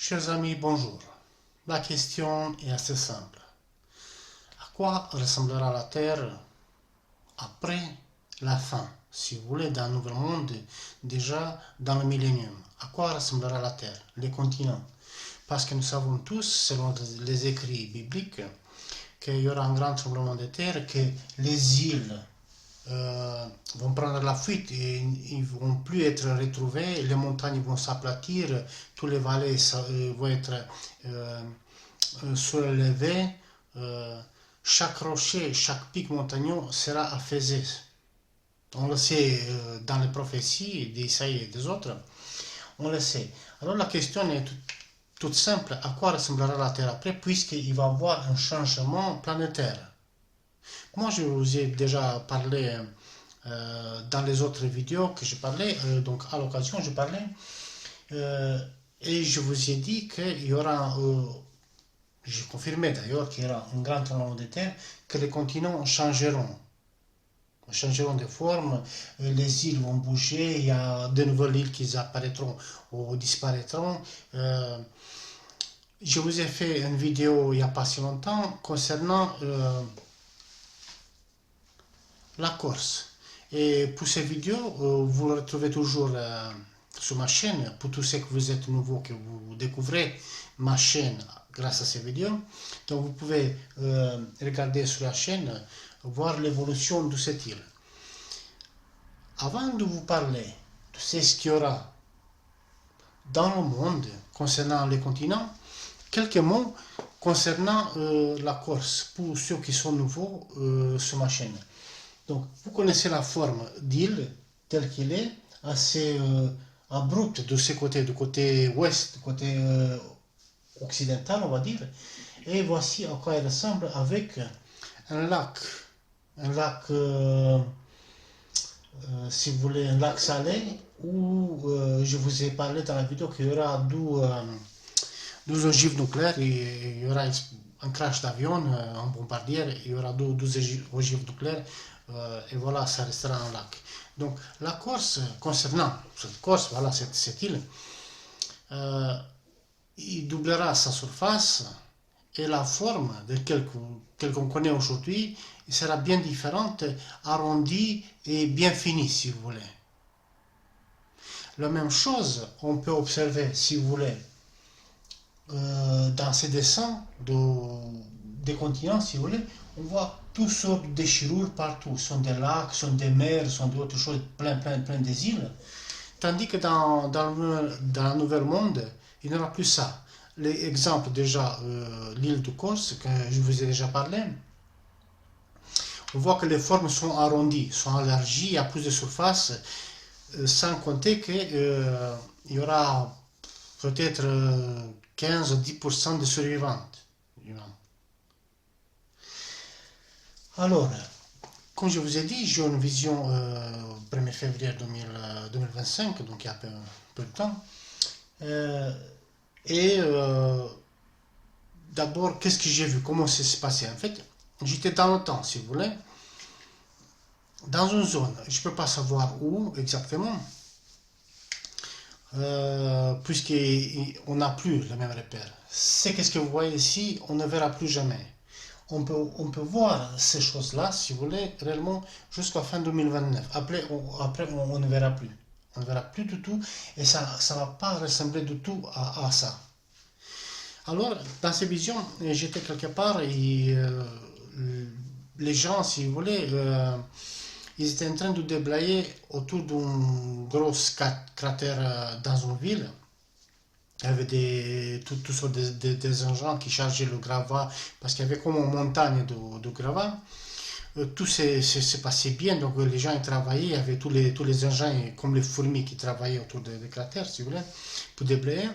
Chers amis, bonjour. La question est assez simple. À quoi ressemblera la Terre après la fin, si vous voulez, d'un nouvel monde, déjà dans le millénium? À quoi ressemblera la Terre, les continents? Parce que nous savons tous, selon les écrits bibliques, qu'il y aura un grand tremblement de terre, que les îles vont prendre la fuite et ils ne vont plus être retrouvés, les montagnes vont s'aplatir, tous les vallées vont être euh, surélevés, chaque rocher, chaque pic montagneux sera affaissé. On le sait dans les prophéties d'Isaïe et des autres, on le sait. Alors la question est toute simple, à quoi ressemblera la Terre après, puisqu'il va y avoir un changement planétaire? Moi, je vous ai déjà parlé dans les autres vidéos que je parlais, donc à l'occasion, je parlais, euh, et je vous ai dit qu'il y aura, j'ai confirmé d'ailleurs qu'il y aura un grand tremblement de terre, que les continents changeront de forme, les îles vont bouger, il y a de nouvelles îles qui apparaîtront ou disparaîtront. Je vous ai fait une vidéo il n'y a pas si longtemps concernant la Corse. Et pour ces vidéos, vous le retrouvez toujours sur ma chaîne. Pour tous ceux que vous êtes nouveaux, que vous découvrez ma chaîne grâce à ces vidéos. Donc vous pouvez regarder sur la chaîne, voir l'évolution de cette île. Avant de vous parler de ce qu'il y aura dans le monde concernant les continents, quelques mots concernant la Corse, pour ceux qui sont nouveaux sur ma chaîne. Donc, vous connaissez la forme d'île telle qu'elle est, assez abrupte de ce côté, du côté ouest, du côté occidental, on va dire. Et voici à quoi elle ressemble avec un lac. Un lac, si vous voulez, un lac salé, où je vous ai parlé dans la vidéo qu'il y aura 12 ogives nucléaires, et il y aura un crash d'avion, un bombardier, il y aura 12 ogives nucléaires, et voilà, ça restera un lac. Donc la Corse, concernant cette Corse, voilà, cette île, il doublera sa surface et la forme de telle qu'on connaît aujourd'hui sera bien différente, arrondie et bien finie, si vous voulez. La même chose, on peut observer, si vous voulez, dans ces dessins des continents, si vous voulez, on voit toutes sortes de déchirures partout. Ce sont des lacs, ce sont des mers, ce sont d'autres choses, plein des îles. Tandis que dans le nouvel monde, il n'y aura plus ça. L'exemple déjà, l'île de Corse, que je vous ai déjà parlé, on voit que les formes sont arrondies, sont élargies, il y a plus de surface, sans compter qu'il y aura peut-être 15 ou 10% de survivantes. Alors, comme je vous ai dit, j'ai une vision 1er février 2025, donc il y a un peu de temps. D'abord, qu'est-ce que j'ai vu? Comment ça s'est passé? En fait, j'étais dans le temps, si vous voulez, dans une zone. Je ne peux pas savoir où exactement, puisqu'on n'a plus le même repère. C'est qu'est-ce que vous voyez ici, on ne verra plus jamais. On peut voir ces choses-là, si vous voulez, réellement jusqu'à fin 2029. Après, on ne verra plus. On ne verra plus du tout et ça ne va pas ressembler du tout à ça. Alors, dans ces visions, j'étais quelque part et les gens, si vous voulez, ils étaient en train de déblayer autour d'un gros cratère dans une ville. Il y avait toutes sortes des engins qui chargeaient le gravat parce qu'il y avait comme une montagne de gravat. Tout s'est passé bien, donc les gens ils travaillaient, il y avait tous les engins comme les fourmis qui travaillaient autour des cratères, si vous voulez, pour déblayer.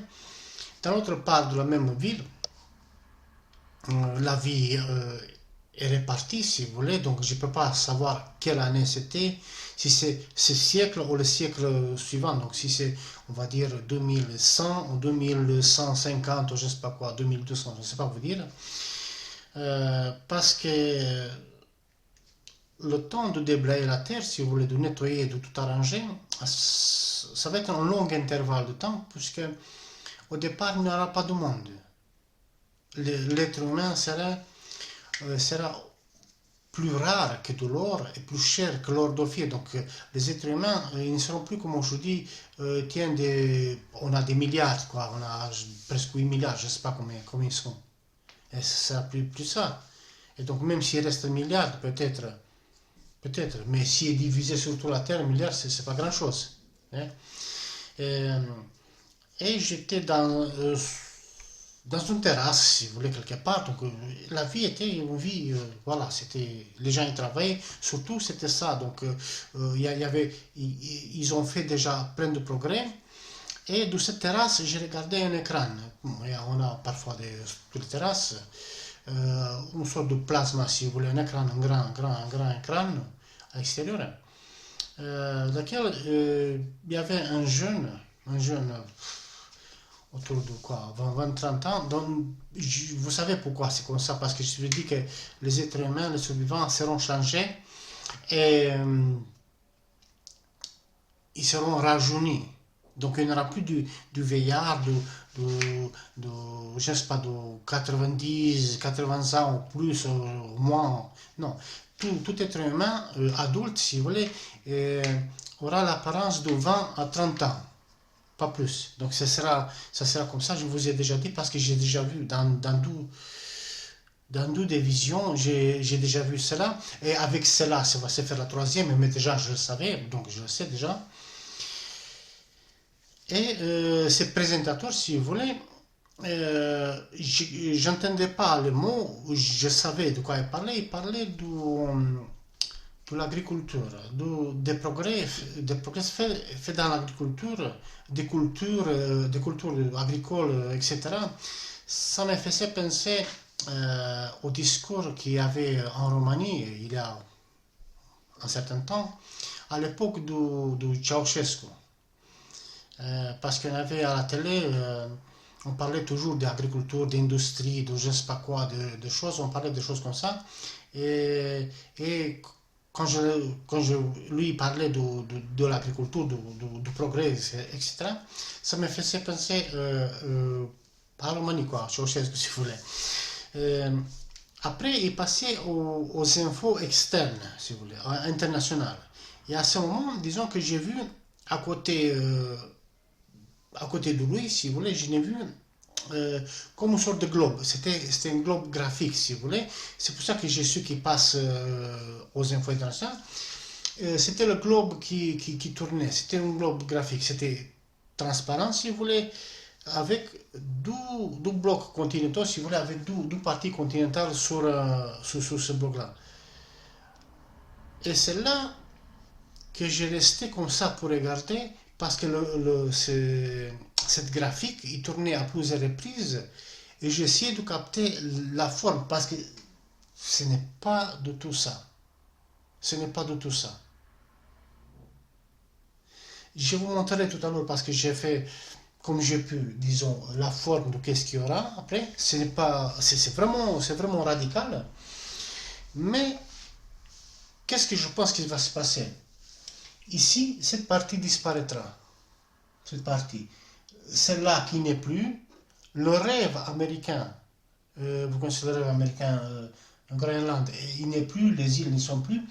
Dans l'autre part de la même ville, la vie est répartie, si vous voulez, donc je ne peux pas savoir quelle année c'était, si c'est ce siècle ou le siècle suivant, donc si c'est, on va dire, 2100 ou 2150 ou je ne sais pas quoi, 2200, je ne sais pas vous dire, parce que le temps de déblayer la terre, si vous voulez, de nettoyer, de tout arranger, ça va être un long intervalle de temps, puisque au départ, il n'y aura pas de monde. L'être humain sera plus rare que de l'or et plus cher que l'or d'Ophir. Donc les êtres humains, ils ne seront plus comme aujourd'hui, on a des milliards, quoi. On a presque 8 milliards, je ne sais pas combien ils sont. Et ça sera plus ça. Et donc même s'il reste un milliard, peut-être, mais s'il est divisé sur toute la Terre, un milliard, c'est pas grand-chose. Hein. Et, et j'étais dans une terrasse, si vous voulez, quelque part. Donc, la vie était une vie, voilà, c'était, les gens y travaillaient, surtout c'était ça. Donc, ils ont fait déjà plein de progrès. Et de cette terrasse, j'ai regardé un écran. On a parfois sur les terrasses une sorte de plasma, si vous voulez, un écran, un grand écran à l'extérieur, dans lequel il y avait un jeune autour de quoi, 20-30 ans. Donc, vous savez pourquoi c'est comme ça, parce que je vous dis que les êtres humains, les survivants seront changés et ils seront rajeunis. Donc il n'y aura plus du vieillard, je sais pas, de 90, 80 ans ou plus, ou moins. Non, tout être humain, adulte, si vous voulez, aura l'apparence de 20 à 30 ans. Pas plus. Donc ça sera comme ça, je vous ai déjà dit, parce que j'ai déjà vu dans deux des visions, j'ai déjà vu cela. Et avec cela, ça va se faire la troisième, mais déjà je le savais, donc je le sais déjà. Et ce présentateur, si vous voulez, j'entendais pas le mot, je savais de quoi il parlait de l'agriculture, des progrès faits dans l'agriculture, des cultures agricoles, etc. Ça me faisait penser au discours qu'il y avait en Roumanie il y a un certain temps, à l'époque de Ceausescu. Parce qu'on avait à la télé, on parlait toujours d'agriculture, d'industrie, de je ne sais pas quoi, de choses, on parlait de choses comme ça. Et quand je lui parlais de l'agriculture, du progrès, etc., ça me faisait penser à Roumanie, quoi, Ceausescu, si vous voulez. Après, il passait aux infos externes, si vous voulez, internationales. Et à ce moment, disons que j'ai vu à côté de lui, si vous voulez, je l'ai vu comme une sorte de globe. C'était un globe graphique, si vous voulez. C'est pour ça que j'ai su qu'il passe aux infos internationales. C'était le globe qui tournait. C'était un globe graphique. C'était transparent, si vous voulez, avec deux blocs continentaux, si vous voulez, avec deux parties continentales sur ce bloc-là. Et c'est là que j'ai resté comme ça pour regarder, parce que cette graphique, il tournait à plusieurs reprises, et j'essayais de capter la forme, parce que ce n'est pas de tout ça. Ce n'est pas de tout ça. Je vous montrerai tout à l'heure, parce que j'ai fait comme j'ai pu, disons, la forme de qu'est-ce qu'il y aura après. C'est vraiment radical. Mais qu'est-ce que je pense qu'il va se passer? Ici, cette partie disparaîtra. Cette partie. Celle-là qui n'est plus. Le rêve américain, vous connaissez le rêve américain en Groenland, il n'est plus, les îles ne sont plus.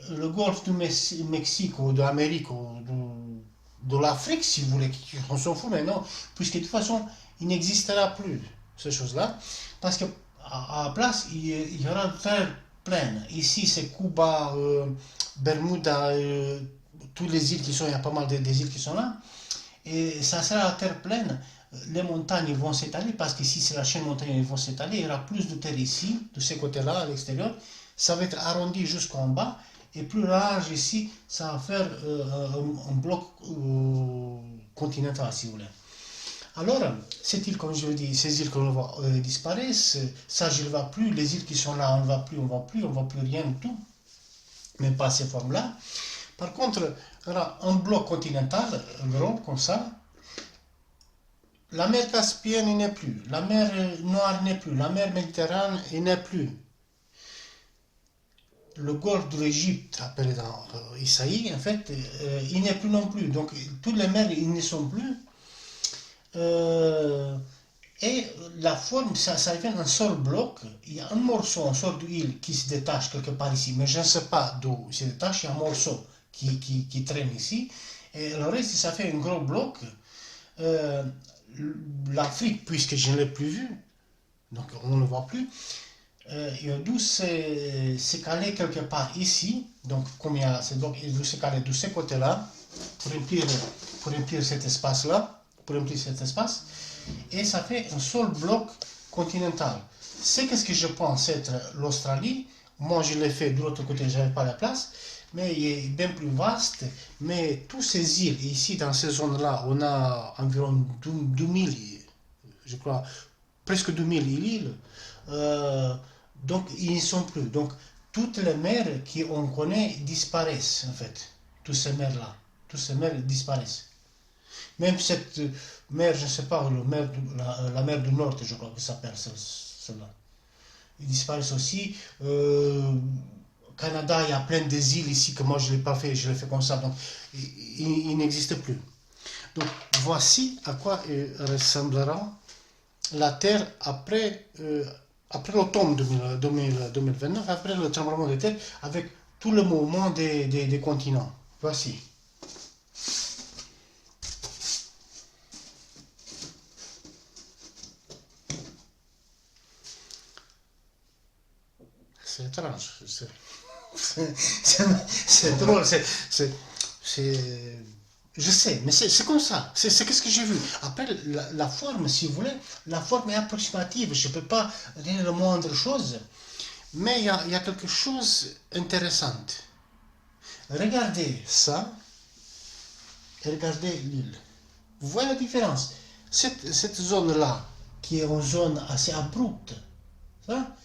Le golfe du Mexique ou de l'Amérique ou de l'Afrique, si vous voulez, on s'en fout maintenant, puisque de toute façon, il n'existera plus, ces choses-là, parce qu'à la place, il y aura une terre pleine. Ici, c'est Cuba, Bermuda, toutes les îles qui sont, il y a pas mal des îles qui sont là, et ça sera la terre pleine. Les montagnes vont s'étaler, parce qu'ici, c'est la chaîne montagneux, ils vont s'étaler, il y aura plus de terre ici, de ces côtés-là, à l'extérieur, ça va être arrondi jusqu'en bas, et plus large ici, ça va faire un bloc continental, si vous voulez. Alors, cette île, comme je vous dis, ces îles qu'on voit disparaissent, ça je ne vois plus, les îles qui sont là, on ne voit plus, on ne voit plus rien du tout, même pas ces formes-là. Par contre, il y aura un bloc continental, gros, comme ça. La mer Caspienne, il n'est plus, la mer Noire n'est plus, la mer Méditerranée, il n'est plus. Le golfe de l'Égypte, appelé dans Isaïe, en fait, il n'est plus non plus. Donc, toutes les mers, ils ne sont plus. Euh, et la forme, ça vient d'un seul bloc. Il y a un morceau, une sorte d'huile qui se détache quelque part ici, mais je ne sais pas d'où il se détache. Il y a un morceau qui traîne ici. Et le reste, ça fait un gros bloc. Euh, L'Afrique, puisque je ne l'ai plus vu, donc on ne le voit plus, il a dû se caler quelque part ici. Donc, comme il y a ce bloc, il a dû se caler de ce côté-là pour remplir cet espace-là, pour remplir cet espace. Et ça fait un seul bloc continental. C'est ce que je pense être l'Australie. Moi, je l'ai fait de l'autre côté, je n'avais pas la place, mais il est bien plus vaste. Mais toutes ces îles, ici dans ces zones-là, on a environ 2000, je crois, presque 2000 îles. Euh, donc, ils n'y sont plus. Donc, toutes les mers qu'on connaît disparaissent, en fait. Toutes ces mers-là. Toutes ces mers disparaissent. Même cette mer, je ne sais pas, la mer du Nord, je crois que ça s'appelle celle-là. Ils disparaissent aussi. Au Canada, il y a plein des îles ici que moi je ne l'ai pas fait, je l'ai fait comme ça, donc il n'existe plus. Donc voici à quoi ressemblera la Terre après l'automne 2029, après le tremblement de terre, avec tout le mouvement des continents. Voici. C'est étrange. C'est drôle. Je sais, mais c'est comme ça. C'est ce que j'ai vu. Après, la forme, si vous voulez, la forme est approximative. Je ne peux pas dire la moindre chose. Mais il y a quelque chose d'intéressant. Regardez ça et regardez l'île. Vous voyez la différence? Cette zone-là, qui est une zone assez abrupte, ça,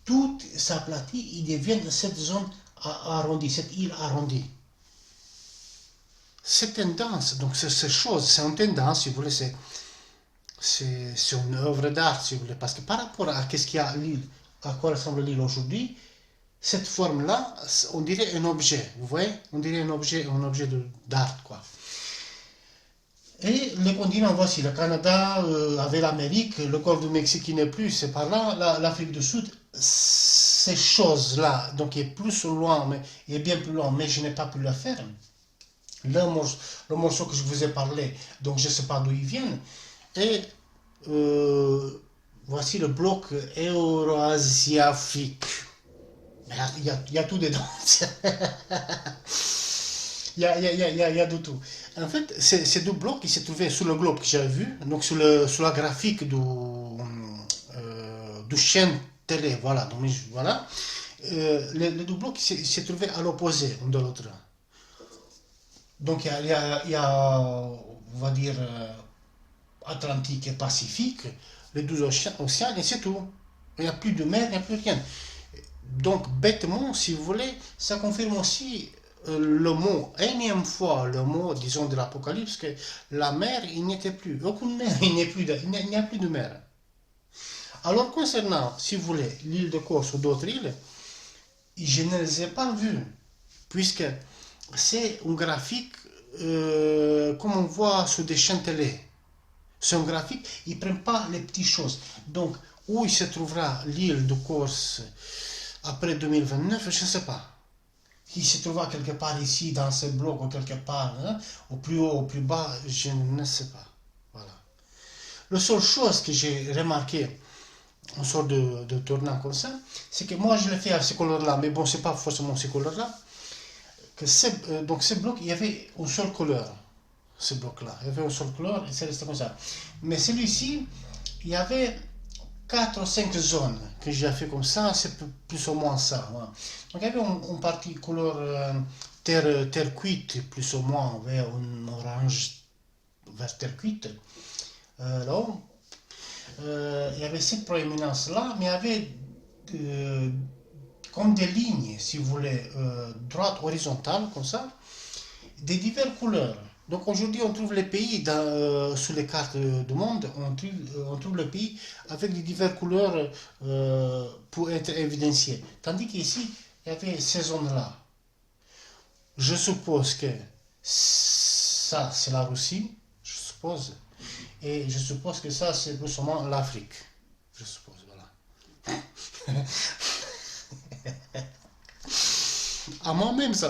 tout s'aplatit, il devient cette zone arrondie, cette île arrondie. C'est tendance, donc ces choses, c'est une tendance, si vous voulez, c'est une œuvre d'art, si vous voulez, parce que par rapport à ce qu'il y a à l'île, à quoi ressemble l'île aujourd'hui, cette forme-là, on dirait un objet, vous voyez, on dirait un objet d'art, quoi. Et les continents, voici, le Canada avec l'Amérique, le golfe du Mexique qui n'est plus, c'est par là, l'Afrique du Sud, ces choses-là, donc il est plus loin, mais il est bien plus loin, mais je n'ai pas pu le faire. Le morceau que je vous ai parlé, donc je ne sais pas d'où ils viennent. Et voici le bloc Eurasie-Afrique. Il y a tout dedans. Il y a de tout. En fait, ces deux blocs qui se trouvaient sur le globe que j'avais vu, donc sur la graphique du chaîne télé, voilà. Donc, voilà. Les deux blocs qui se trouvaient à l'opposé l'un de l'autre. Donc il y a, on va dire, Atlantique et Pacifique, les deux océans, et c'est tout. Il n'y a plus de mer, il n'y a plus rien. Donc, bêtement, si vous voulez, ça confirme aussi le mot, énième fois, le mot, disons, de l'Apocalypse, que la mer, il n'y était plus. Aucune mer, il n'y a plus de mer. Alors, concernant, si vous voulez, l'île de Corse ou d'autres îles, je ne les ai pas vues, puisque c'est un graphique comme on voit sur des chaînes télé. C'est un graphique, il ne prend pas les petites choses. Donc, où il se trouvera l'île de Corse après 2029, je ne sais pas. Il se trouvera quelque part ici, dans ce bloc, ou quelque part, hein, au plus haut, au plus bas, je ne sais pas. Voilà. La seule chose que j'ai remarqué, une sorte de tournant comme ça, c'est que moi je l'ai fait à ce couleur-là, mais bon, c'est pas forcément ce couleur-là. Donc ce bloc, il y avait une seule couleur, ce bloc-là. Il y avait une seule couleur et c'est resté comme ça. Mais celui-ci, il y avait 4 ou 5 zones que j'ai fait comme ça, c'est plus ou moins ça. Voilà. Donc il y avait une partie couleur terre cuite, plus ou moins, vers un orange vers terre cuite. Là-haut. Il y avait cette proéminence-là, mais il y avait comme des lignes, si vous voulez, droites, horizontales, comme ça, des diverses couleurs. Donc aujourd'hui, on trouve les pays sur les cartes du monde, on trouve les pays avec des diverses couleurs pour être évidenciés. Tandis qu'ici, il y avait ces zones-là. Je suppose que ça, c'est la Russie, je suppose. Et je suppose que ça, c'est plus ou moins l'Afrique. Je suppose, voilà. À moi-même, ça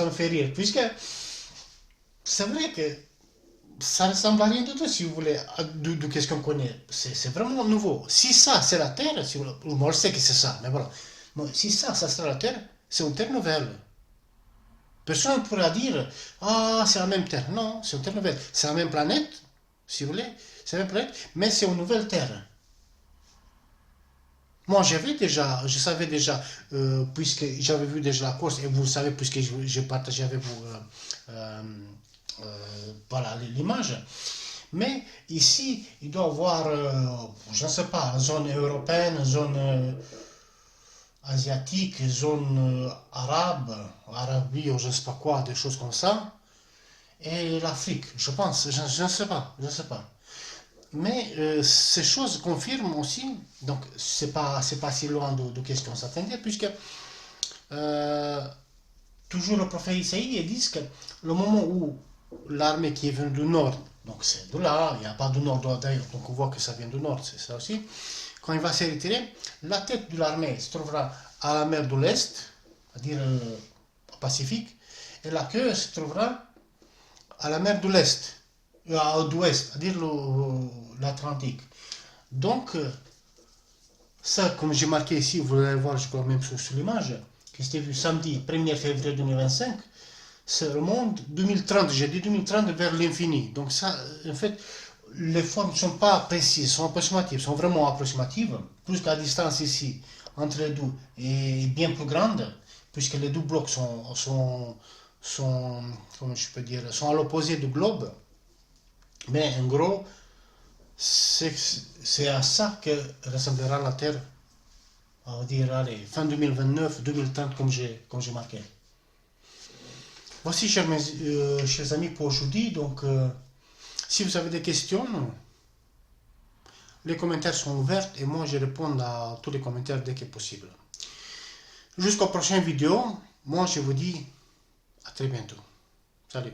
me fait rire, puisque c'est vrai que ça ressemble à rien du tout, si vous voulez, de qu'est-ce qu'on connaît. C'est vraiment nouveau. Si ça, c'est la Terre, si vous voulez, moi je sais que c'est ça, mais voilà. Bon, si ça sera la Terre, c'est une Terre nouvelle. Personne ne pourra dire, ah, c'est la même Terre. Non, c'est une Terre nouvelle. C'est la même planète, si vous voulez, c'est la même planète, mais c'est une nouvelle Terre. Moi, je savais déjà, puisque j'avais vu déjà la course, et vous savez, puisque j'ai partagé avec vous voilà, l'image. Mais ici, il doit y avoir, je ne sais pas, zone européenne, zone asiatique, zone arabe, Arabie ou je ne sais pas quoi, des choses comme ça. Et l'Afrique, je pense, je ne sais pas, je ne sais pas. Mais ces choses confirment aussi, donc c'est pas si loin de ce qu'on s'attendait, puisque euh, toujours le prophète Isaïe dit que le moment où l'armée qui est venue du nord, donc c'est de là, il n'y a pas de nord d'ailleurs, donc on voit que ça vient du nord, c'est ça aussi, quand il va se retirer, la tête de l'armée se trouvera à la mer de l'Est, c'est-à-dire au Pacifique, et la queue se trouvera à la mer de l'Est, d'Ouest, c'est-à-dire l'Atlantique. Donc, ça, comme j'ai marqué ici, vous allez voir, je crois même sur l'image, que c'était vu samedi 1er février 2025, c'est le monde 2030, j'ai dit 2030 vers l'infini. Donc ça, en fait, les formes ne sont pas précises, sont approximatives, sont vraiment approximatives, plus qu'à distance ici, entre les deux, est bien plus grande, puisque les deux blocs sont comment je peux dire, sont à l'opposé du globe. Mais en gros, c'est à ça que ressemblera la Terre, on va dire, allez, fin 2029, 2030, comme j'ai marqué. Voici, chers amis, pour aujourd'hui. Donc, si vous avez des questions, les commentaires sont ouverts et moi, je réponds à tous les commentaires dès que possible. Jusqu'aux prochaines vidéos, moi, je vous dis à très bientôt. Salut.